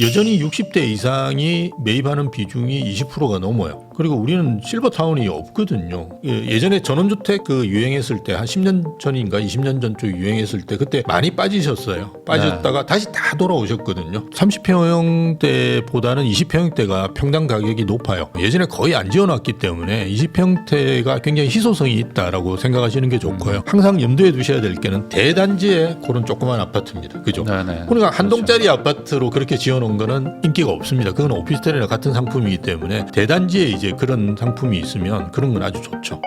여전히 60대 이상이 매입하는 비중이 20%가 넘어요. 그리고 우리는 실버타운이 없거든요. 예전에 전원주택 유행했을 때 한 10년 전인가 20년 전쯤 유행했을 때 그때 많이 빠지셨어요. 빠졌다가 다시 다 돌아오셨거든요. 30평형대보다는 20평형대가 평당 가격이 높아요. 예전에 거의 안 지어놨기 때문에 20평대가 굉장히 희소성이 있다라고 생각하시는 게 좋고요. 항상 염두에 두셔야 될 게는 대단지에 그런 조그만 아파트입니다. 그죠? 네네. 그러니까 한 동짜리 아파트로 그렇게 지어놓은 거는 인기가 없습니다. 그건 오피스텔이나 같은 상품이기 때문에 대단지에 이제 그런 상품이 있으면 그런 건 아주 좋죠.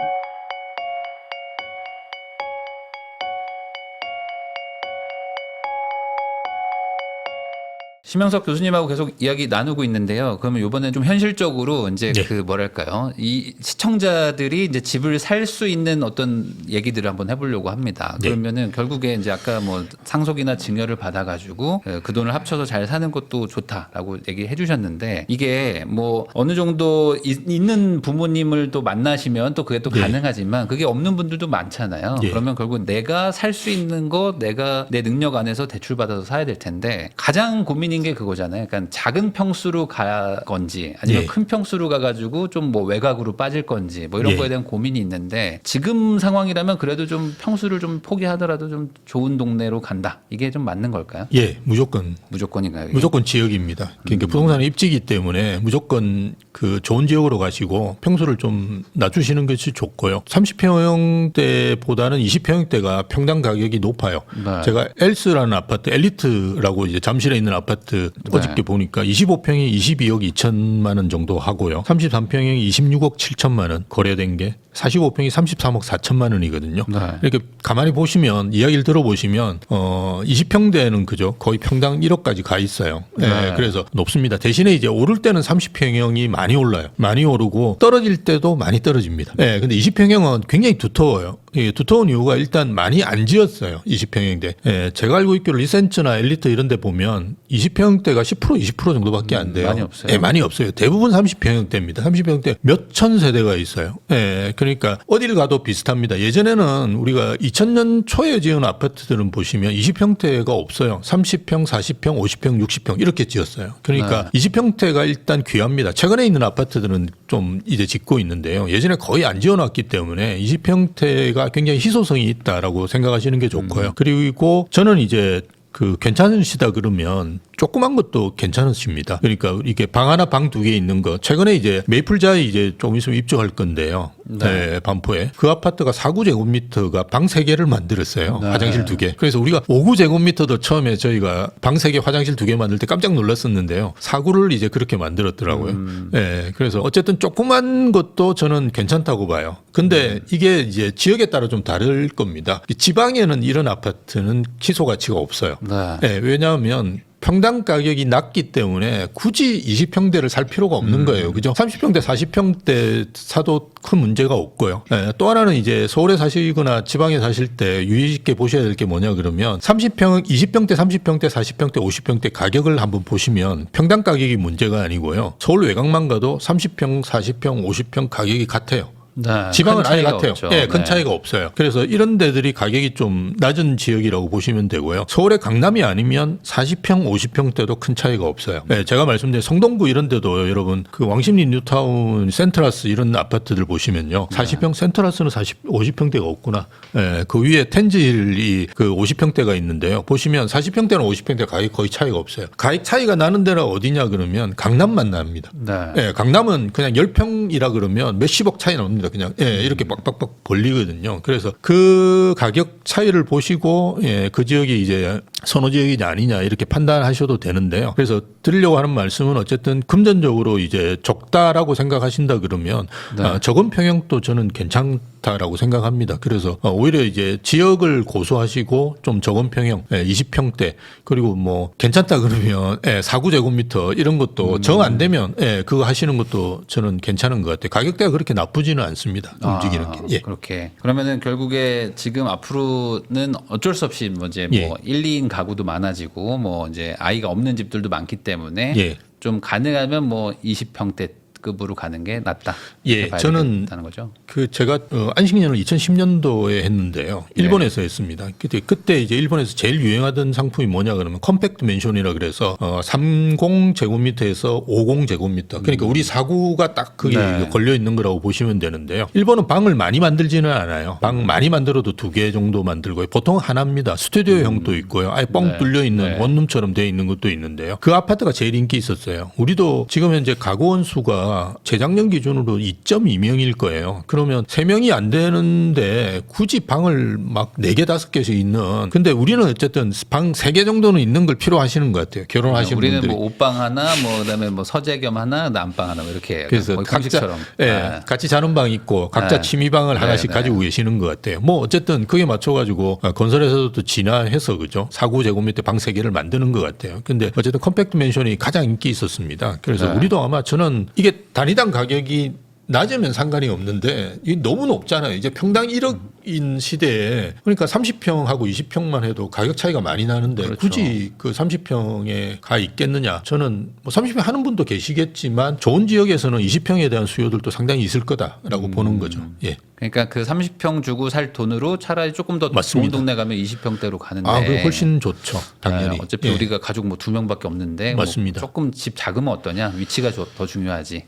심영석 교수님하고 계속 이야기 나누고 있는데요. 그러면 이번에 좀 현실적으로 이제 네. 뭐랄까요? 이 시청자들이 이제 집을 살 수 있는 어떤 얘기들을 한번 해보려고 합니다. 네. 그러면은 결국에 이제 아까 뭐 상속이나 증여를 받아가지고 그 돈을 합쳐서 잘 사는 것도 좋다라고 얘기해 주셨는데 이게 뭐 어느 정도 있는 부모님을 또 만나시면 또 그게 또 네. 가능하지만 그게 없는 분들도 많잖아요. 네. 그러면 결국 내가 살 수 있는 거 내가 내 능력 안에서 대출 받아서 사야 될 텐데 가장 고민인 게 그거잖아요. 그러니까 작은 평수로 갈 건지 아니면 네. 큰 평수로 가가지고 좀 뭐 외곽으로 빠질 건지 뭐 이런 네. 거에 대한 고민이 있는데 지금 상황이라면 그래도 좀 평수를 좀 포기하더라도 좀 좋은 동네로 간다. 이게 좀 맞는 걸까요? 예, 무조건인가요? 이게? 무조건 지역입니다. 그러니까 부동산 입지이기 때문에 무조건 좋은 지역으로 가시고 평수를 좀 낮추시는 것이 좋고요. 30평형대보다는 20평형대가 평당 가격이 높아요. 네. 제가 엘스라는 아파트, 엘리트라고 이제 잠실에 있는 아파트 어저께 보니까 25평이 22억 2천만 원 정도 하고요. 33평이 26억 7천만 원 거래된 게 45평이 33억 4천만 원이거든요. 네. 이렇게 가만히 보시면 이야기를 들어보시면 20평대는 그죠 거의 평당 1억까지 가 있어요. 네. 네. 그래서 높습니다. 대신에 이제 오를 때는 30평형이 많이 올라요. 많이 오르고 떨어질 때도 많이 떨어집니다. 네, 근데 20평형은 굉장히 두터워요. 예, 두터운 이유가 일단 많이 안 지었어요. 20평형대. 예, 제가 알고 있기로 리센츠나 엘리트 이런 데 보면 20평형대가 10% 20% 정도밖에 안 돼요. 많이 없어요. 예, 많이 없어요. 대부분 30평형대입니다. 30평형대 몇천 세대가 있어요. 예, 그러니까 어딜 가도 비슷합니다. 예전에는 우리가 2000년 초에 지은 아파트들은 보시면 20평대가 없어요. 30평, 40평, 50평, 60평 이렇게 지었어요. 그러니까 20평대가 일단 귀합니다. 최근에 있는 아파트들은 좀 이제 짓고 있는데요. 예전에 거의 안 지어놨기 때문에 20평대가 굉장히 희소성이 있다라고 생각하시는 게 좋고요. 그리고 저는 이제 괜찮으시다 그러면 조그만 것도 괜찮으십니다. 그러니까 이게 방 하나 방 두 개 있는 거. 최근에 이제 메이플자에 이제 조금 있으면 입주할 건데요. 네, 반포에. 그 아파트가 4구제곱미터가 방 3개를 만들었어요. 네. 화장실 2개. 그래서 우리가 5구제곱미터도 처음에 저희가 방 3개 화장실 2개 만들 때 깜짝 놀랐었는데요. 4구를 이제 그렇게 만들었더라고요. 네, 그래서 어쨌든 조그만 것도 저는 괜찮다고 봐요. 근데 이게 이제 지역에 따라 좀 다를 겁니다. 지방에는 이런 아파트는 취소 가치가 없어요. 네. 네, 왜냐하면 평당 가격이 낮기 때문에 굳이 20평대를 살 필요가 없는 거예요. 그죠? 30평대, 40평대 사도 큰 문제가 없고요. 네, 또 하나는 이제 서울에 사시거나 지방에 사실 때 유의 있게 보셔야 될 게 뭐냐 그러면 30평, 20평대, 30평대, 40평대, 50평대 가격을 한번 보시면 평당 가격이 문제가 아니고요. 서울 외곽만 가도 30평, 40평, 50평 가격이 같아요. 네, 지방은 아예 같아요. 없죠. 네, 큰 차이가 없어요. 그래서 이런 데들이 가격이 좀 낮은 지역이라고 보시면 되고요. 서울의 강남이 아니면 40평, 50평대도 큰 차이가 없어요. 네, 제가 말씀드린 성동구 이런 데도 여러분 왕십리 뉴타운 센트라스 이런 아파트들 보시면요. 40평 센트라스는 50평대가 없구나. 네, 그 위에 텐즈힐이 50평대가 있는데요. 보시면 40평대는 50평대 가격 거의 차이가 없어요. 가격 차이가 나는 데가 어디냐 그러면 강남만 납니다. 네. 네, 강남은 그냥 10평이라 그러면 몇십억 차이 납니다. 그냥 이렇게 빡빡빡 벌리거든요. 그래서 그 가격 차이를 보시고 그 지역이 이제 선호 지역이냐 아니냐 이렇게 판단하셔도 되는데요. 그래서 드리려고 하는 말씀은 어쨌든 금전적으로 이제 적다라고 생각하신다 그러면 네. 적은 평형도 저는 괜찮다라고 생각합니다. 그래서 오히려 이제 지역을 고수하시고 좀 적은 평형 20평대 그리고 뭐 괜찮다 그러면 4구제곱미터 이런 것도 정 안 되면 그거 하시는 것도 저는 괜찮은 것 같아요. 가격대가 그렇게 나쁘지는 않습니다. 움직이는 게. 예. 그렇게. 그러면은 결국에 지금 앞으로는 어쩔 수 없이 뭐 이제 예. 뭐 1, 2인 가구도 많아지고 뭐 이제 아이가 없는 집들도 많기 때문에 예. 좀 가능하면 뭐 20평대 급으로 가는 게 낫다. 예, 이렇게 봐야 저는 되겠다는 거죠. 그 제가 안식년을 2010년도에 했는데요. 일본에서 했습니다. 그때 이제 일본에서 제일 유행하던 상품이 뭐냐 그러면 컴팩트 맨션이라 그래서 30제곱미터에서 50제곱미터. 그러니까 우리 사구가 딱 그게 네. 걸려 있는 거라고 보시면 되는데요. 일본은 방을 많이 만들지는 않아요. 방 많이 만들어도 2개 정도 만들고요. 보통 하나입니다. 스튜디오형도 있고요. 아예 뻥 네. 뚫려 있는 네. 원룸처럼 되어 있는 것도 있는데요. 그 아파트가 제일 인기 있었어요. 우리도 지금 현재 가구원 수가 재작년 기준으로 2.2명일 거예요. 그러면 3명이 안 되는데 굳이 방을 막 4개, 5개씩 있는. 근데 우리는 어쨌든 방 3개 정도는 있는 걸 필요하시는 것 같아요. 결혼하시는 우리는 분들이. 뭐 옷방 하나, 뭐 그다음에 뭐 서재 겸 하나, 난방 하나 뭐 이렇게 그래서 거의 각자 공식처럼. 예, 네. 같이 자는 방 있고 각자 네. 취미방을 하나씩 네, 네. 가지고 계시는 것 같아요. 뭐 어쨌든 그게 맞춰가지고 건설에서도 진화해서 그죠. 4구제곱미터 방 3개를 만드는 것 같아요. 근데 어쨌든 컴팩트 맨션이 가장 인기 있었습니다. 그래서 네. 우리도 아마 저는 이게 단위당 가격이 낮으면 상관이 없는데 이게 너무 높잖아요. 이제 평당 1억인 시대에 그러니까 30평하고 20평만 해도 가격 차이가 많이 나는데 그렇죠. 굳이 그 30평에 가 있겠느냐? 저는 뭐 30평 하는 분도 계시겠지만 좋은 지역에서는 20평에 대한 수요들도 상당히 있을 거다라고 보는 거죠. 예. 그러니까 그 30평 주고 살 돈으로 차라리 조금 더 좋은 맞습니다. 동네 가면 20평대로 가는데. 아, 그 훨씬 좋죠. 당연히. 네, 어차피 예. 우리가 가족 뭐 2명밖에 없는데 맞습니다. 뭐 조금 집 작으면 어떠냐? 위치가 더 중요하지.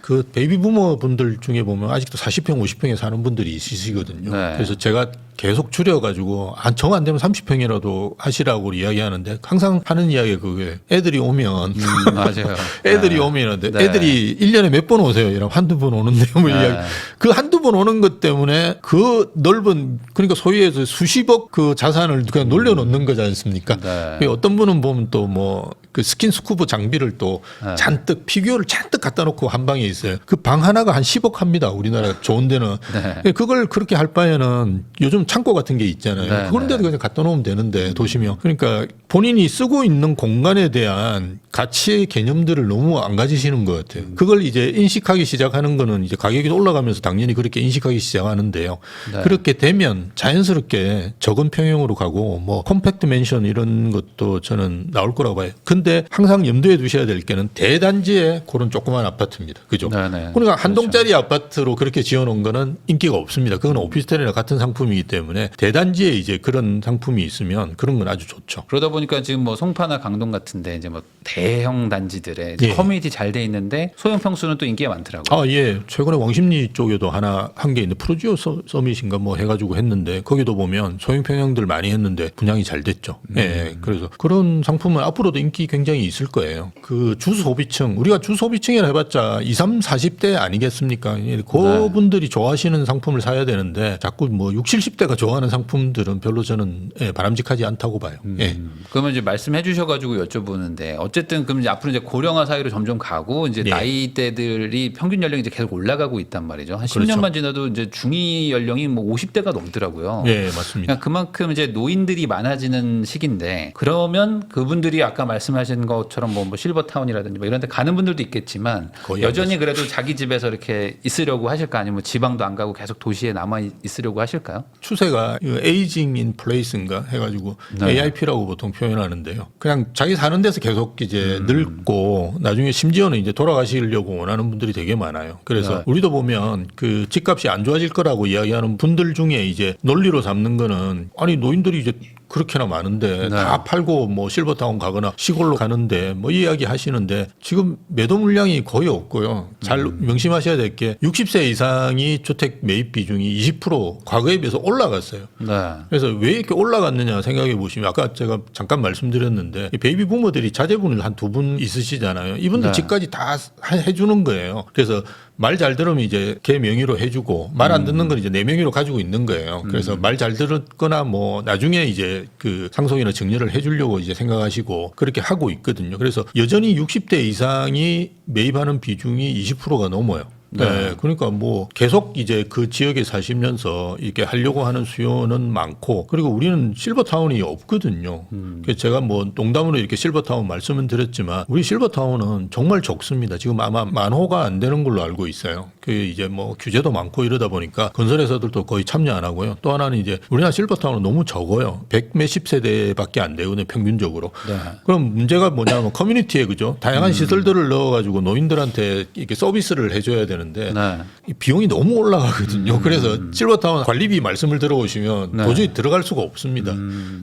그 베이비 부머 분들 중에 보면 아직도 40평, 50평에 사는 분들이 있으시거든요. 네. 그래서 제가 계속 줄여가지고 정 안 되면 30평이라도 하시라고 이야기하는데 항상 하는 이야기가 그게 애들이 오면 맞아요. 애들이 네. 오면 네. 애들이 1년에 몇 번 오세요? 이러면 한두 번 오는데 뭐 네. 이야기. 그 한두 번 오는 것 때문에 그 넓은 그러니까 소위에서 수십억 그 자산을 그냥 놀려놓는 거지 않습니까? 네. 그 어떤 분은 보면 또 뭐 그 스킨스쿠버 장비를 또 네. 잔뜩 피규어를 잔뜩 갖다 놓고 한 방에 있어요. 그 방 하나가 한 10억 합니다. 우리나라 좋은 데는. 네. 그걸 그렇게 할 바에는 요즘 창고 같은 게 있잖아요. 네, 그런 데도 네. 그냥 갖다 놓으면 되는데 도시면. 그러니까 본인이 쓰고 있는 공간에 대한 가치의 개념들을 너무 안 가지시는 것 같아요. 그걸 이제 인식하기 시작하는 거는 이제 가격이 올라가면서 당연히 그렇게 인식하기 시작하는데요. 네. 그렇게 되면 자연스럽게 적은 평형으로 가고 뭐 컴팩트 맨션 이런 것도 저는 나올 거라고 봐요. 근데 항상 염두에 두셔야 될 게는 대단지에 그런 조그만 아파트입니다. 그죠? 네네. 그러니까 한 그렇죠. 동짜리 아파트로 그렇게 지어놓은 거는 인기가 없습니다. 그건 오피스텔이나 같은 상품이기 때문에 대단지에 이제 그런 상품이 있으면 그런 건 아주 좋죠. 그러다 보니까 지금 뭐 송파나 강동 같은데 이제 뭐 대형 단지들에 이제 예. 커뮤니티 잘 돼 있는데 소형 평수는 또 인기가 많더라고요. 아, 예. 최근에 왕십리 쪽에도 한 게 있는데 프로지오 서밋인가 뭐 해가지고 했는데 거기도 보면 소형 평형들 많이 했는데 분양이 잘 됐죠. 예. 그래서 그런 상품은 앞으로도 인기 굉장히 있을 거예요. 그 주소비층, 우리가 주소비층이라 해봤자 20, 30대 아니겠습니까? 그분들이 좋아하시는 상품을 사야 되는데 자꾸 뭐 60, 70대가 좋아하는 상품들은 별로 저는 바람직하지 않다고 봐요. 예. 그러면 이제 말씀해 주셔가지고 여쭤보는데 어쨌든 그럼 이제 앞으로 이제 고령화 사회로 점점 가고 이제 예. 나이대들이 평균 연령이 이제 계속 올라가고 있단 말이죠. 한 그렇죠. 10년만 지나도 이제 중위 연령이 뭐 50대가 넘더라고요. 예, 맞습니다. 그러니까 그만큼 이제 노인들이 많아지는 시기인데 그러면 그분들이 아까 말씀하신 것처럼 뭐 실버타운이라든지 뭐 이런 데 가는 분들도 있겠지만 거의 여전히 그래도 자기 집에서 이렇게 있으려고 하실까 아니면 지방도 안 가고 계속 도시에 남아 있으려고 하실까요? 추세가 에이징 인 플레이스인가 해가지고 네. AIP라고 보통 표현하는데요. 그냥 자기 사는 데서 계속 이제 늙고 나중에 심지어는 이제 돌아가시려고 원하는 분들이 되게 많아요. 그래서 네. 우리도 보면 그 집값이 안 좋아질 거라고 이야기하는 분들 중에 이제 논리로 삼는 거는 아니 노인들이 이제 그렇게나 많은데 네. 다 팔고 뭐 실버타운 가거나 시골로 가는데 뭐 이야기 하시는데 지금 매도 물량이 거의 없고요. 잘 명심하셔야 될 게 60세 이상이 주택 매입 비중이 20% 과거에 비해서 올라갔어요. 네. 그래서 왜 이렇게 올라갔느냐 생각해 보시면 아까 제가 잠깐 말씀드렸는데 이 베이비 부모들이 자제분을 한 두 분 있으시잖아요. 이분들 네. 집까지 다 해주는 거예요. 그래서 말 잘 들으면 이제 걔 명의로 해주고 말 안 듣는 건 이제 내 명의로 가지고 있는 거예요. 그래서 말 잘 들었거나 뭐 나중에 이제 그 상속이나 증여를 해주려고 이제 생각하시고 그렇게 하고 있거든요. 그래서 여전히 60대 이상이 매입하는 비중이 20%가 넘어요. 네. 그러니까 뭐 계속 이제 그 지역에 사시면서 이렇게 하려고 하는 수요는 많고 그리고 우리는 실버타운이 없거든요. 그래서 제가 뭐 농담으로 이렇게 실버타운 말씀은 드렸지만 우리 실버타운은 정말 적습니다. 지금 아마 10,000호가 안 되는 걸로 알고 있어요. 그 이제 뭐 규제도 많고 이러다 보니까 건설회사들도 거의 참여 안 하고요. 또 하나는 이제 우리나라 실버타운은 너무 적어요. 100 몇십 세대밖에 안 되거든요. 평균적으로. 네. 그럼 문제가 뭐냐면 커뮤니티에 그죠? 다양한 시설들을 넣어가지고 노인들한테 이렇게 서비스를 해줘야 되는데 네. 이 비용이 너무 올라가거든요. 그래서 실버타운 관리비 말씀을 들어보시면 네. 도저히 들어갈 수가 없습니다.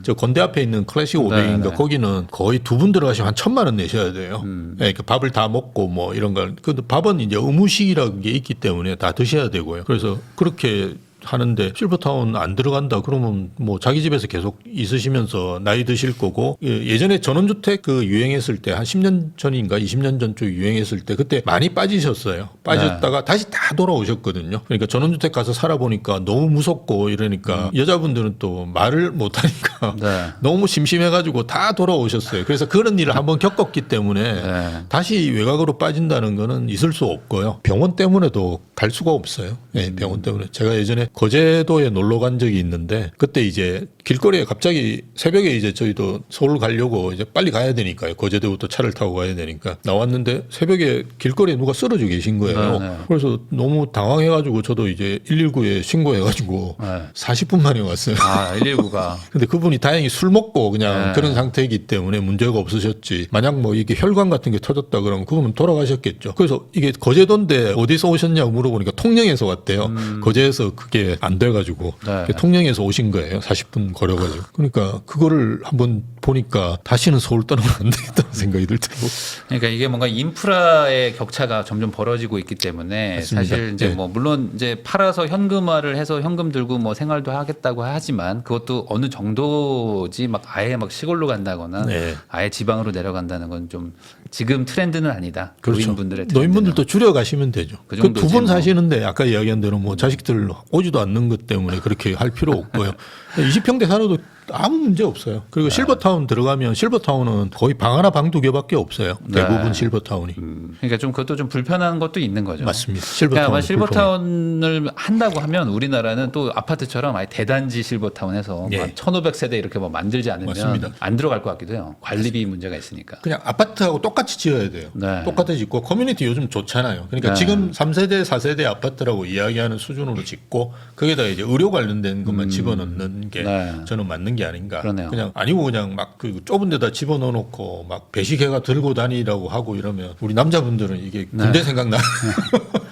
저 건대 앞에 있는 클래식 500인가 네. 거기는 거의 2분 들어가시면 한 1,000만 원 내셔야 돼요. 네, 그 밥을 다 먹고 뭐 이런 걸. 근데 밥은 이제 의무식이라는 게 있기 때문에 다 드셔야 되고요. 그래서 그렇게 하는데 실버타운 안 들어간다 그러면 뭐 자기 집에서 계속 있으시면서 나이 드실 거고 예전에 전원주택 그 유행했을 때 한 10년 전인가 20년 전쯤 유행했을 때 그때 많이 빠지셨어요. 빠졌다가 다시 다 돌아오셨거든요. 그러니까 전원주택 가서 살아보니까 너무 무섭고 이러니까 여자분들은 또 말을 못하니까 네. 너무 심심해가지고 다 돌아오셨어요. 그래서 그런 일을 한번 겪었기 때문에 네. 다시 외곽으로 빠진다는 거는 있을 수 없고요. 병원 때문에도 갈 수가 없어요. 네, 병원 때문에. 제가 예전에 거제도에 놀러 간 적이 있는데 그때 이제 길거리에 갑자기 새벽에 이제 저희도 서울 가려고 이제 빨리 가야 되니까요. 거제도부터 차를 타고 가야 되니까 나왔는데 새벽에 길거리에 누가 쓰러져 계신 거예요. 네, 네. 그래서 너무 당황해가지고 저도 이제 119에 신고해가지고 네. 40분 만에 왔어요. 아, 119가. 근데 그분이 다행히 술 먹고 그냥 네. 그런 상태이기 때문에 문제가 없으셨지. 만약 뭐 이게 혈관 같은 게 터졌다 그러면 그분은 돌아가셨겠죠. 그래서 이게 거제도인데 어디서 오셨냐고 물어보니까 통영에서 왔대요. 거제에서 그게 안 돼가지고 네. 통영에서 오신 거예요. 40분 걸어가지고. 그러니까 그거를 한번 보니까 다시는 서울 떠나면 안 되겠다는 생각이 들더라고. 그러니까 이게 뭔가 인프라의 격차가 점점 벌어지고 있기 때문에 맞습니다. 사실 이제 네. 뭐 물론 이제 팔아서 현금화를 해서 현금 들고 뭐 생활도 하겠다고 하지만 그것도 어느 정도지 막 아예 막 시골로 간다거나 네. 아예 지방으로 내려간다는 건 좀 지금 트렌드는 아니다. 그렇죠. 노인분들의 트렌드는. 노인분들도 줄여가시면 되죠. 그 그 정도지 두 분 뭐. 사시는데 아까 이야기한 대로 뭐 자식들 오지도 않는 것 때문에 그렇게 할 필요 없고요. 20평대 살아도 아무 문제 없어요. 그리고 실버타운 들어가면 실버타운은 거의 방 하나 방 두 개밖에 없어요. 대부분 네. 실버타운이. 그러니까 좀 그것도 좀 불편한 것도 있는 거죠. 맞습니다. 그러니까 아마 실버타운 실버타운을 한다고 하면 우리나라는 또 아파트처럼 아예 대단지 실버타운에서 예. 1,500세대 이렇게 뭐 만들지 않으면 맞습니다. 안 들어갈 것 같기도 해요. 관리비 문제가 있으니까. 그냥 아파트하고 똑같이 지어야 돼요. 네. 똑같이 짓고 커뮤니티 요즘 좋잖아요. 그러니까 네. 지금 3세대, 4세대 아파트라고 이야기하는 수준으로 짓고 거기다 이제 의료 관련된 것만 집어넣는 게 네. 저는 맞는 게 아닌가. 그러네요. 그냥 아니고 그냥 막 그 좁은 데다 집어넣어 놓고 막 배시계가 들고 다니라고 하고 이러면 우리 남자분들은 이게 군대 생각나.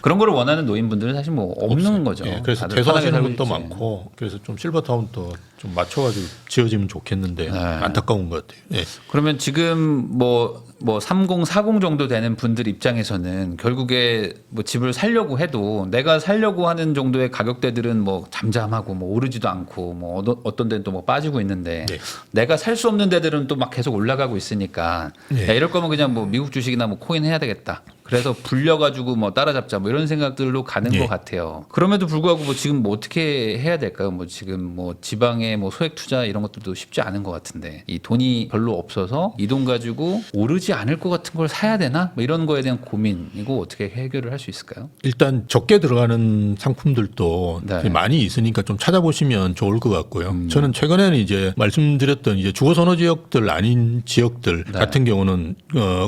그런 거를 원하는 노인분들은 사실 뭐 없는 거죠. 예, 그래서 다들 편하게 퇴소하시는 살고 분도 있지. 많고 그래서 좀 실버타운도 좀 맞춰가지고 지어지면 좋겠는데 네. 안타까운 것 같아요. 예. 그러면 지금 뭐 30, 40 정도 되는 분들 입장에서는 결국에 뭐 집을 살려고 해도 내가 살려고 하는 정도의 가격대들은 뭐 잠잠하고 뭐 오르지도 않고 뭐 어떤 데는 또 뭐 빠지고 있는데 네. 내가 살 수 없는 데들은 또 막 계속 올라가고 있으니까 네. 야, 이럴 거면 그냥 뭐 미국 주식이나 뭐 코인 해야 되겠다. 그래서 불려가지고 뭐 따라잡자 뭐 이런 생각들로 가는 네. 것 같아요. 그럼에도 불구하고 뭐 지금 뭐 어떻게 해야 될까요? 뭐 지금 뭐 지방의 뭐 소액 투자 이런 것들도 쉽지 않은 것 같은데 이 돈이 별로 없어서 이 돈 가지고 오르지 않을 것 같은 걸 사야 되나? 뭐 이런 거에 대한 고민이고 어떻게 해결을 할 수 있을까요? 일단 적게 들어가는 상품들도 네. 많이 있으니까 좀 찾아보시면 좋을 것 같고요. 저는 최근에는 이제 말씀드렸던 이제 주거 선호 지역들 아닌 지역들 네. 같은 경우는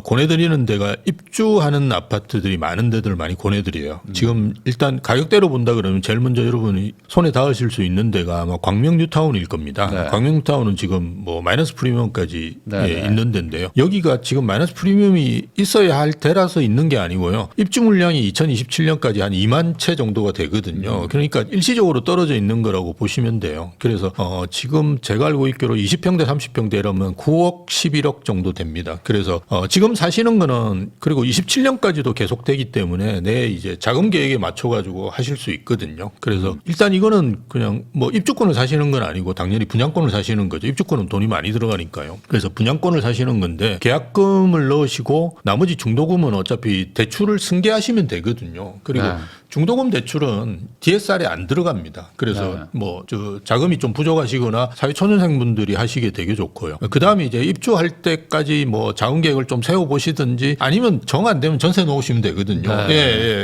권해드리는 데가 입주하는 아파트들이 많은 데들 많이 권해드려요. 지금 일단 가격대로 본다 그러면 제일 먼저 여러분이 손에 닿으실 수 있는 데가 아마 광명 뉴타운일 겁니다. 네. 광명 뉴타운은 지금 뭐 마이너스 프리미엄까지 네, 예, 네. 있는 데인데요. 여기가 지금 마이너스 프리미엄이 있어야 할 데라서 있는 게 아니고요. 입주 물량이 2027년까지 한 2만 채 정도가 되거든요. 그러니까 일시적으로 떨어져 있는 거라고 보시면 돼요. 그래서 지금 제가 알고 있기로 20평대 30평대라면 9억 11억 정도 됩니다. 그래서 지금 사시는 거는 그리고 27년까지도 계속되기 때문에 내 이제 자금 계획에 맞춰 가지고 하실 수 있거든요. 그래서 일단 이거는 그냥 뭐 입주권을 사시는 건 아니고 당연히 분양권을 사시는 거죠. 입주권은 돈이 많이 들어가니까요. 그래서 분양권을 사시는 건데 계약금을 넣으시고 나머지 중도금은 어차피 대출을 승계하시면 되거든요. 그리고 네. 중도금 대출은 DSR에 안 들어갑니다. 그래서 네. 뭐 저 자금이 좀 부족하시거나 사회초년생분들이 하시기에 되게 좋고요. 그 다음에 이제 입주할 때까지 뭐 자금 계획을 좀 세워 보시든지 아니면 정 안 되면 전세 놓으시면 되거든요. 네. 예,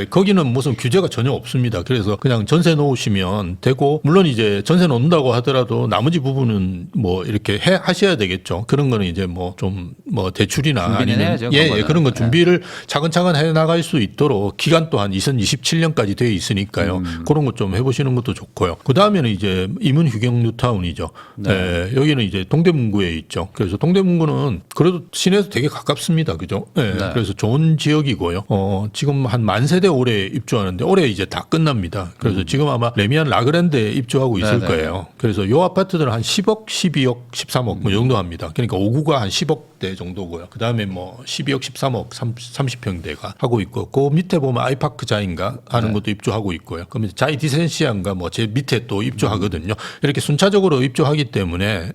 예. 거기는 무슨 규제가 전혀 없습니다. 그래서 그냥 전세 놓으시면 되고, 물론 이제 전세 놓는다고 하더라도 나머지 부분은 뭐 이렇게 하셔야 되겠죠. 그런 거는 이제 뭐 좀 뭐 대출이나 준비는 아니면 해야죠, 예, 예, 그거는. 그런 거 준비를 차근차근 해 나갈 수 있도록 기간 또한 2027년까지 돼 있으니까요. 그런 것 좀 해보시는 것도 좋고요. 그 다음에는 이제 임은 휴경 뉴타운이죠. 네. 예, 여기는 이제 동대문구에 있죠. 그래서 동대문구는 그래도 시내에서 되게 가깝습니다. 그죠? 예, 네. 그래서 좋은 지역이고요. 지금 한 10,000세대 올해 입주하는데 올해 이제 다 끝납니다. 그래서 지금 아마 레미안 라그랜드에 입주하고 있을 네네. 거예요. 그래서 요 아파트들은 한 10억, 12억, 13억 뭐 이 정도 합니다. 그러니까 5구가 한 10억대 정도고요. 그 다음에 뭐 12억, 13억, 30평대가 하고 있고, 그 밑에 보면 아이파크자인가 하는 것도 입주하고 있고요. 그러면 자이 디센시안가 뭐 제 밑에 또 입주하거든요. 이렇게 순차적으로 입주하기 때문에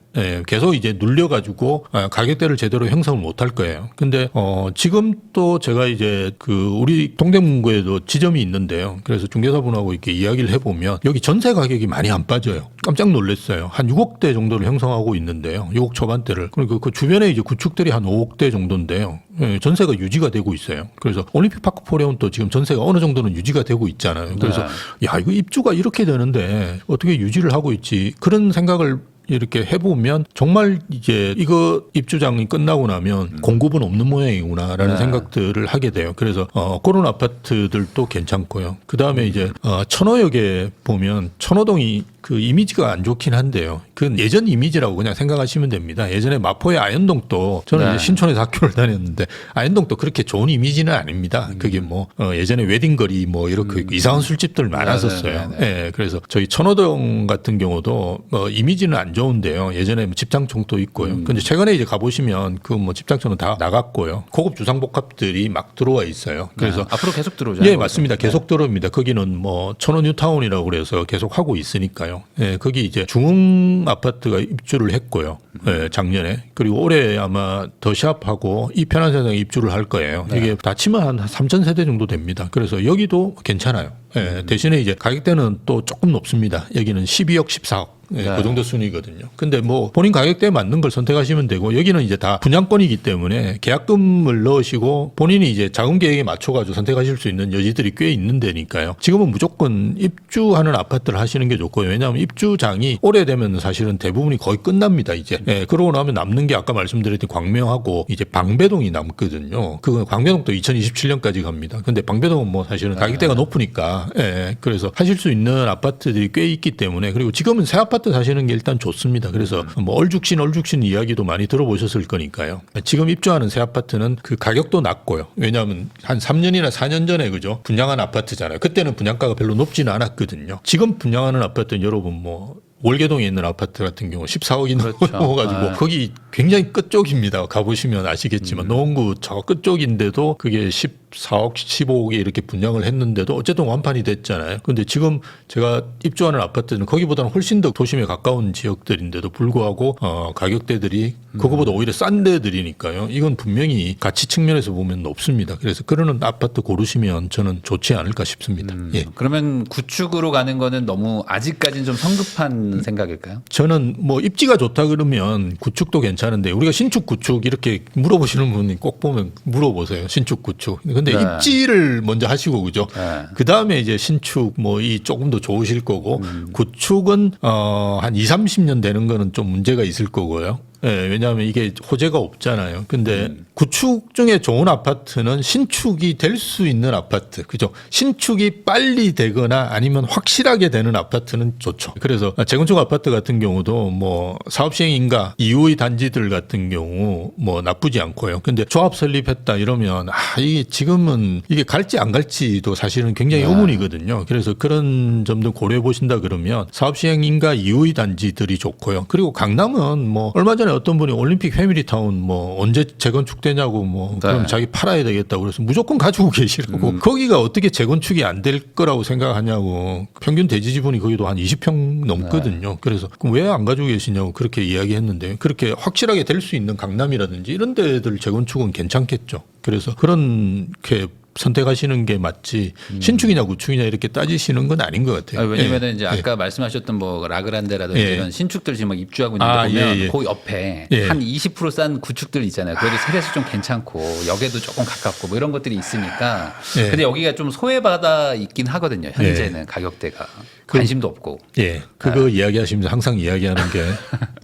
계속 이제 눌려가지고 가격대를 제대로 형성을 못 할 거예요. 근데 지금 또 제가 이제 그 우리 동대문구에도 지점이 있는데요. 그래서 중개사분하고 이렇게 이야기를 해보면 여기 전세 가격이 많이 안 빠져요. 깜짝 놀랐어요. 한 6억대 정도를 형성하고 있는데요. 6억 초반대를. 그리고 그 주변에 이제 구축들이 한 5억대 정도인데요. 전세가 유지가 되고 있어요. 그래서 올림픽 파크 포레온도 지금 전세가 어느 정도는 유지가 되고 있잖아요. 그래서 야, 이거 입주가 이렇게 되는데 어떻게 유지를 하고 있지? 그런 생각을 이렇게 해보면 정말 이제 이거 입주장이 끝나고 나면 공급은 없는 모양이구나라는 생각들을 하게 돼요. 그래서 그런 아파트들도 괜찮고요. 그 다음에 이제 천호역에 보면 천호동이 그 이미지가 안 좋긴 한데요. 그 예전 이미지라고 그냥 생각하시면 됩니다. 예전에 마포의 아현동도 저는 네. 이제 신촌에서 학교를 다녔는데 아현동도 그렇게 좋은 이미지는 아닙니다. 그게 뭐 예전에 웨딩거리 뭐 이렇게 이상한 술집들 많았었어요. 네, 네, 예, 그래서 저희 천호동 같은 경우도 이미지는 안 좋은데요. 예전에 뭐 집장촌도 있고요. 근데 최근에 이제 가보시면 그 뭐 집장촌은 다 나갔고요. 고급 주상복합들이 막 들어와 있어요. 그래서 앞으로 계속 들어오죠. 예, 맞습니다. 계속 들어옵니다. 거기는 뭐 천호 뉴타운이라고 그래서 계속 하고 있으니까요. 예, 거기 이제 중흥 아파트가 입주를 했고요. 예, 작년에. 그리고 올해 아마 더샵하고 이 편한 세상에 입주를 할 거예요. 이게 다 치면 한 3,000세대 정도 됩니다. 그래서 여기도 괜찮아요. 예, 대신에 이제 가격대는 또 조금 높습니다. 여기는 12억, 14억. 예, 네. 그 정도 순위거든요. 근데 뭐 본인 가격대에 맞는 걸 선택하시면 되고, 여기는 이제 다 분양권이기 때문에 계약금을 넣으시고 본인이 이제 자금 계획에 맞춰가지고 선택하실 수 있는 여지들이 꽤 있는 데니까요. 지금은 무조건 입주하는 아파트를 하시는 게 좋고요. 왜냐하면 입주장이 오래되면 사실은 대부분이 거의 끝납니다. 이제. 예, 그러고 나면 남는 게 아까 말씀드렸던 광명하고 이제 방배동이 남거든요. 그 광배동도 2027년까지 갑니다. 근데 방배동은 뭐 사실은 가격대가 높으니까, 예, 그래서 하실 수 있는 아파트들이 꽤 있기 때문에, 그리고 지금은 새 아파트 사시는 게 일단 좋습니다. 그래서 뭐 얼죽신 이야기도 많이 들어보셨을 거니까요. 지금 입주하는 새 아파트는 그 가격도 낮고요. 왜냐하면 한 3년이나 4년 전에 그죠, 분양한 아파트잖아요. 그때는 분양가가 별로 높지는 않았거든요. 지금 분양하는 아파트는 여러분 뭐 월계동에 있는 아파트 같은 경우 14억이 그렇죠. 넘어가지고 네. 거기 굉장히 끝쪽입니다. 가보시면 아시겠지만 노원구 저 끝쪽인데도 그게 14억, 15억에 이렇게 분양을 했는데도 어쨌든 완판이 됐잖아요. 근데 지금 제가 입주하는 아파트는 거기보다는 훨씬 더 도심에 가까운 지역들인데도 불구하고 가격대들이 그거보다 오히려 싼 데들이니까요. 이건 분명히 가치 측면에서 보면 높습니다. 그래서 그러는 아파트 고르시면 저는 좋지 않을까 싶습니다. 예. 그러면 구축으로 가는 거는 너무 아직까지는 좀 성급한 생각일까요? 저는 뭐 입지가 좋다 그러면 구축도 괜찮은데, 우리가 신축 구축 이렇게 물어보시는 분이 꼭 보면 물어보세요. 신축 구축. 근데 네. 입지를 먼저 하시고 그죠. 네. 그 다음에 이제 신축 뭐 이 조금 더 좋으실 거고, 구축은 한 2, 30년 되는 거는 좀 문제가 있을 거고요. 예, 왜냐하면 이게 호재가 없잖아요. 근데 구축 중에 좋은 아파트는 신축이 될 수 있는 아파트. 그죠? 신축이 빨리 되거나 아니면 확실하게 되는 아파트는 좋죠. 그래서 재건축 아파트 같은 경우도 뭐 사업 시행 인가 이후의 단지들 같은 경우 뭐 나쁘지 않고요. 근데 조합 설립했다 이러면 이게 지금은 이게 갈지 안 갈지도 사실은 굉장히 의문이거든요. 그래서 그런 점도 고려해 보신다 그러면 사업 시행 인가 이후의 단지들이 좋고요. 그리고 강남은 뭐 얼마 전에 어떤 분이 올림픽 패밀리타운 뭐 언제 재건축되냐고 뭐 그럼 자기 팔아야 되겠다고 그래서 무조건 가지고 계시라고. 거기가 어떻게 재건축이 안 될 거라고 생각하냐고. 평균 대지 지분이 거기도 한 20평 넘거든요. 그래서 왜 안 가지고 계시냐고 그렇게 이야기했는데, 그렇게 확실하게 될 수 있는 강남이라든지 이런 데들 재건축은 괜찮겠죠. 그래서 그렇게 선택하시는 게 맞지 신축이냐 구축이냐 이렇게 따지시는 건 아닌 것 같아요. 왜냐면은 예. 이제 아까 말씀하셨던 뭐 라그란데라든지 예. 이런 신축들 지금 막 입주하고 있는데 보면 예. 그 옆에 예. 한 20%싼 구축들 있잖아요. 그래도 세대수 좀 괜찮고 역에도 조금 가깝고 뭐 이런 것들이 있으니까. 예. 근데 여기가 좀 소외받아 있긴 하거든요. 현재는 가격대가 관심도 없고. 예, 그거 이야기하시면서 항상 이야기하는 게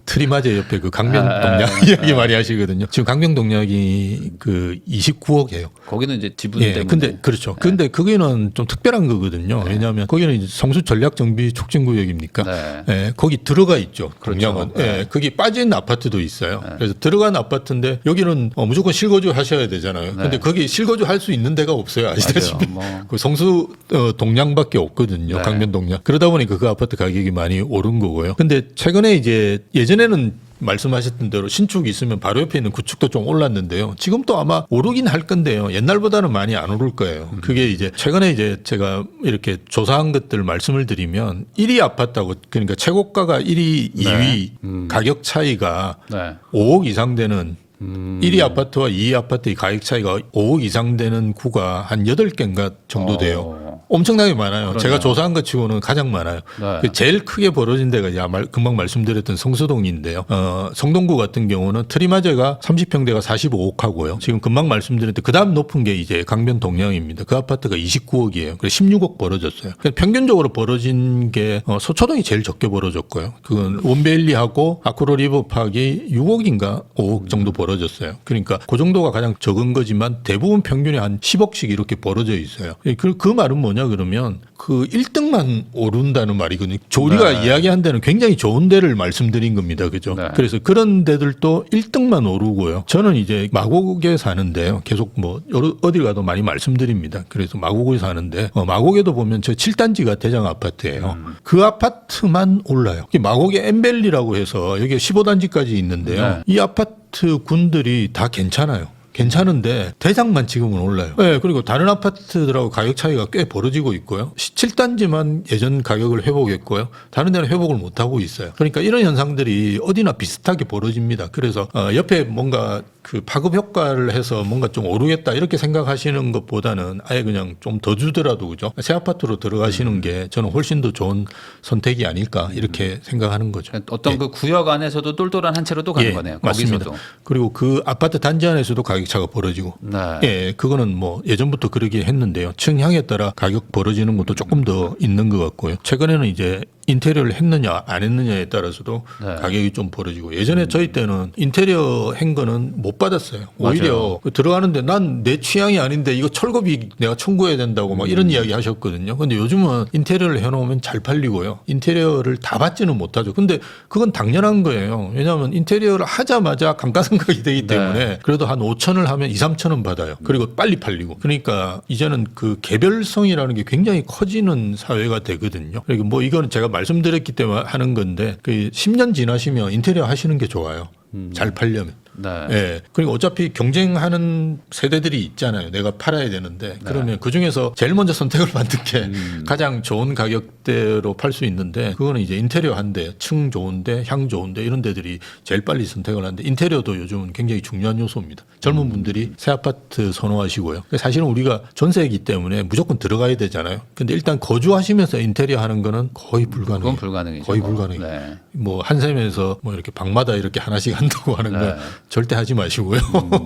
트리마제 옆에 그 강변동약 이야기 많이 하시거든요. 지금 강변동약이 그 29억이에요. 거기는 이제 지분 예, 때문에. 근데 그렇죠. 근데 거기는 좀 특별한 거거든요. 왜냐하면 거기는 이제 성수 전략 정비 촉진 구역입니까? 네. 예, 거기 들어가 있죠. 그렇죠. 동양은. 예, 거기 빠진 아파트도 있어요. 그래서 들어간 아파트인데 여기는 무조건 실거주 하셔야 되잖아요. 근데 거기 실거주 할 수 있는 데가 없어요. 아시다시피. 맞아요. 뭐. 그 성수 동량밖에 없거든요. 네. 강변 동량. 그러다 보니까 그 아파트 가격이 많이 오른 거고요. 근데 최근에 이제 예전에는 말씀하셨던 대로 신축이 있으면 바로 옆에 있는 구축도 좀 올랐는데요. 지금 또 아마 오르긴 할 건데요. 옛날보다는 많이 안 오를 거예요. 그게 이제 최근에 이제 제가 이렇게 조사한 것들 말씀을 드리면 1위 아파트하고 그러니까 최고가가 1위, 2위 가격 차이가 네. 5억 이상 되는 1위 아파트와 2위 아파트의 가격 차이가 5억 이상 되는 구가 한 8개인가 정도 돼요. 엄청나게 많아요. 그러네요. 제가 조사한 것 치고는 가장 많아요. 네. 그 제일 크게 벌어진 데가 이제 금방 말씀드렸던 성수동인데요. 성동구 같은 경우는 트리마제가 30평대가 45억하고요. 지금 금방 말씀드렸는데 그다음 높은 게 이제 강변 동량입니다. 그 아파트가 29억이에요. 그래서 16억 벌어졌어요. 평균적으로 벌어진 게 서초동이 제일 적게 벌어졌고요. 그건 원베일리하고 아크로 리버파크이 6억인가 5억 정도 벌어졌어요. 그러니까 그 정도가 가장 적은 거지만 대부분 평균이 한 10억씩 이렇게 벌어져 있어요. 그 말은 뭐냐 그러면 그 1등만 오른다는 말이거든요. 우리가 네. 이야기한 데는 굉장히 좋은 데를 말씀드린 겁니다. 그죠? 네. 그래서 그런 데들도 1등만 오르고요. 저는 이제 마곡에 사는데요. 계속 뭐 어딜 가도 많이 말씀드립니다. 그래서 마곡에 사는데 마곡에도 보면 저 7단지가 대장 아파트예요. 그 아파트만 올라요. 마곡의 엠벨리라고 해서 여기 15단지까지 있는데요. 네. 이 아파트 군들이 다 괜찮아요. 괜찮은데 대장만 지금은 올라요. 네, 그리고 다른 아파트들하고 가격 차이가 꽤 벌어지고 있고요. 7단지만 예전 가격을 회복했고요. 다른 데는 회복을 못하고 있어요. 그러니까 이런 현상들이 어디나 비슷하게 벌어집니다. 그래서 옆에 뭔가 그 파급 효과를 해서 뭔가 좀 오르겠다 이렇게 생각하시는 것보다는 아예 그냥 좀 더 주더라도 그죠? 새 아파트로 들어가시는 게 저는 훨씬 더 좋은 선택이 아닐까 이렇게 생각하는 거죠. 어떤 그 구역 안에서도 똘똘한 한 채로 또 가는 거네요. 맞습니다. 거기서도. 그리고 그 아파트 단지 안에서도 가격차가 벌어지고 네. 예, 그거는 뭐 예전부터 그러긴 했는데요. 층향에 따라 가격 벌어지는 것도 조금 더 있는 것 같고요. 최근에는 이제 인테리어를 했느냐 안 했느냐에 따라서도 네. 가격이 좀 벌어지고 예전에 저희 때는 인테리어 한 거는 못 받았어요. 오히려 들어가는데 난 내 취향이 아닌데 이거 철거비 내가 청구해야 된다고 막 이런 이야기 하셨거든요. 근데 요즘은 인테리어를 해놓으면 잘 팔리고요. 인테리어를 다 받지는 못하죠. 근데 그건 당연한 거예요. 왜냐하면 인테리어를 하자마자 감가상각이 되기 때문에 그래도 한 5천을 하면 2, 3천은 받아요. 그리고 빨리 팔리고. 그러니까 이제는 그 개별성이라는 게 굉장히 커지는 사회가 되거든요. 그리고 뭐 이거는 제가 말씀드렸기 때문에 하는 건데 그 10년 지나시면 인테리어 하시는 게 좋아요. 잘 팔려면. 네. 예. 그리고 어차피 경쟁하는 세대들이 있잖아요. 내가 팔아야 되는데 그러면 그 중에서 제일 먼저 선택을 받는 게 가장 좋은 가격대로 팔 수 있는데 그거는 이제 인테리어 한데 층 좋은데 향 좋은데 이런 데들이 제일 빨리 선택을 하는데 인테리어도 요즘은 굉장히 중요한 요소입니다. 젊은 분들이 새 아파트 선호하시고요. 사실은 우리가 전세이기 때문에 무조건 들어가야 되잖아요. 근데 일단 거주하시면서 인테리어 하는 거는 거의 불가능해요. 그건 불가능이죠. 거의 불가능해요. 네. 뭐 한샘에서 뭐 이렇게 방마다 이렇게 하나씩 한다고 하는 건 절대 하지 마시고요.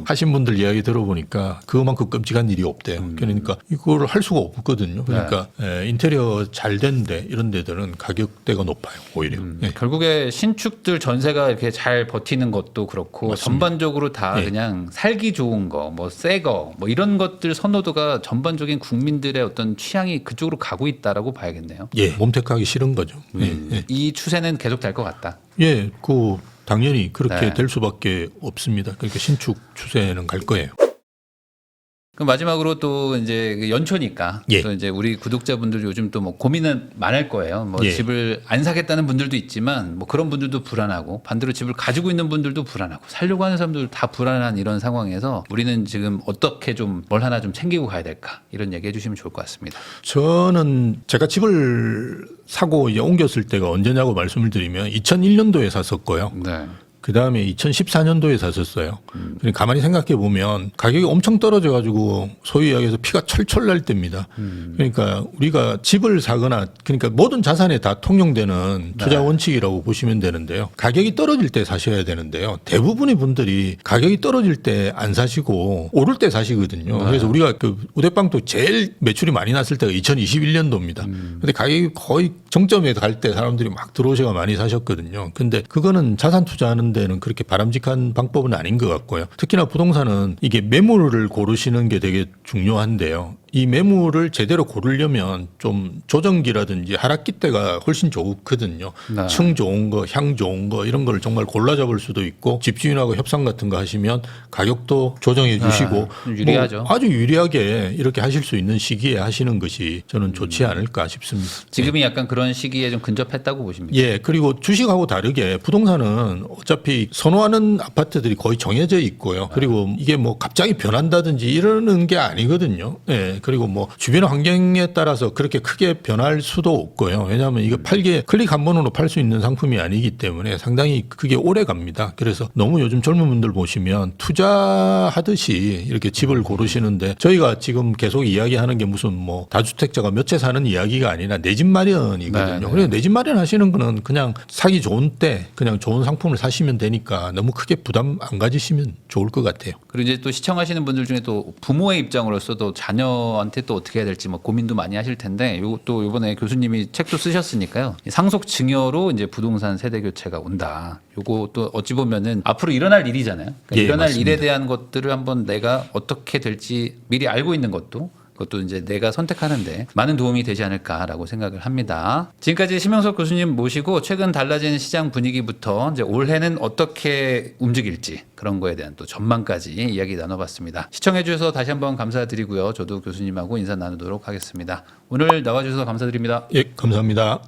하신 분들 이야기 들어보니까 그만큼 끔찍한 일이 없대요. 그러니까 이걸 할 수가 없거든요. 그러니까 인테리어 잘 된데 이런 데들은 가격대가 높아요. 오히려. 예. 결국에 신축들 전세가 이렇게 잘 버티는 것도 그렇고 맞습니다. 전반적으로 다 그냥 살기 좋은 거, 뭐 새 거, 뭐 이런 것들 선호도가 전반적인 국민들의 어떤 취향이 그쪽으로 가고 있다라고 봐야겠네요. 예, 몸택하기 싫은 거죠. 예. 이 추세는 계속 될 것 같다. 예, 그 당연히 그렇게 네. 될 수밖에 없습니다. 그러니까 신축 추세는 갈 거예요. 그럼 마지막으로 또 이제 그 연초니까 예. 또 이제 우리 구독자분들 요즘 또 뭐 고민은 많을 거예요. 뭐 예. 집을 안 사겠다는 분들도 있지만 뭐 그런 분들도 불안하고 반대로 집을 가지고 있는 분들도 불안하고 살려고 하는 사람들 다 불안한 이런 상황에서 우리는 지금 어떻게 좀 뭘 하나 좀 챙기고 가야 될까 이런 얘기 해주시면 좋을 것 같습니다. 저는 제가 집을 사고 이제 옮겼을 때가 언제냐고 말씀을 드리면 2001년도에 샀었고요. 네. 그 다음에 2014년도에 샀었어요. 그러니까 가만히 생각해 보면 가격이 엄청 떨어져가지고 소위 이야기해서 피가 철철 날 때입니다. 그러니까 우리가 집을 사거나 그러니까 모든 자산에 다 통용되는 투자 원칙이라고 보시면 되는데요. 가격이 떨어질 때 사셔야 되는데요. 대부분의 분들이 가격이 떨어질 때 안 사시고 오를 때 사시거든요. 그래서 우리가 그 우대빵도 제일 매출이 많이 났을 때가 2021년도입니다. 근데 가격이 거의 정점에 갈 때 사람들이 막 들어오셔가 많이 사셨거든요. 근데 그거는 자산 투자하는 데는 그렇게 바람직한 방법은 아닌 것 같고요. 특히나 부동산은 이게 매물을 고르시는 게 되게 중요한데요. 이 매물을 제대로 고르려면 좀 조정기라든지 하락기 때가 훨씬 좋거든요. 네. 층 좋은 거, 향 좋은 거 이런 걸 정말 골라 잡을 수도 있고 집주인하고 협상 같은 거 하시면 가격도 조정해 주시고 좀 유리하죠. 뭐 아주 유리하게 이렇게 하실 수 있는 시기에 하시는 것이 저는 좋지 않을까 싶습니다. 지금이 약간 그런 시기에 좀 근접했다고 보십니까? 예, 그리고 주식하고 다르게 부동산은 어차피 선호하는 아파트들이 거의 정해져 있고요. 그리고 이게 뭐 갑자기 변한다든지 이러는 게 아니거든요. 예, 그리고 뭐 주변 환경에 따라서 그렇게 크게 변할 수도 없고요. 왜냐하면 이거 팔게 클릭 한 번으로 팔 수 있는 상품이 아니기 때문에 상당히 그게 오래 갑니다. 그래서 너무 요즘 젊은 분들 보시면 투자하듯이 이렇게 집을 고르시는데 저희가 지금 계속 이야기하는 게 무슨 뭐 다주택자가 몇 채 사는 이야기가 아니라 내 집 마련이거든요. 네, 네. 그래서 내 집 마련하시는 거는 그냥 사기 좋은 때 그냥 좋은 상품을 사시면 되니까 너무 크게 부담 안 가지시면 좋을 것 같아요. 그리고 이제 또 시청하시는 분들 중에 또 부모의 입장으로서도 자녀한테 또 어떻게 해야 될지 뭐 고민도 많이 하실 텐데 요것도 이번에 교수님이 책도 쓰셨으니까요. 상속 증여로 이제 부동산 세대 교체가 온다. 요것도 어찌 보면은 앞으로 일어날 일이잖아요. 그러니까 예, 일어날 맞습니다. 일에 대한 것들을 한번 내가 어떻게 될지 미리 알고 있는 것도 그것도 이제 내가 선택하는데 많은 도움이 되지 않을까라고 생각을 합니다. 지금까지 심영석 교수님 모시고 최근 달라진 시장 분위기부터 이제 올해는 어떻게 움직일지 그런 거에 대한 또 전망까지 이야기 나눠봤습니다. 시청해주셔서 다시 한번 감사드리고요. 저도 교수님하고 인사 나누도록 하겠습니다. 오늘 나와주셔서 감사드립니다. 예, 감사합니다.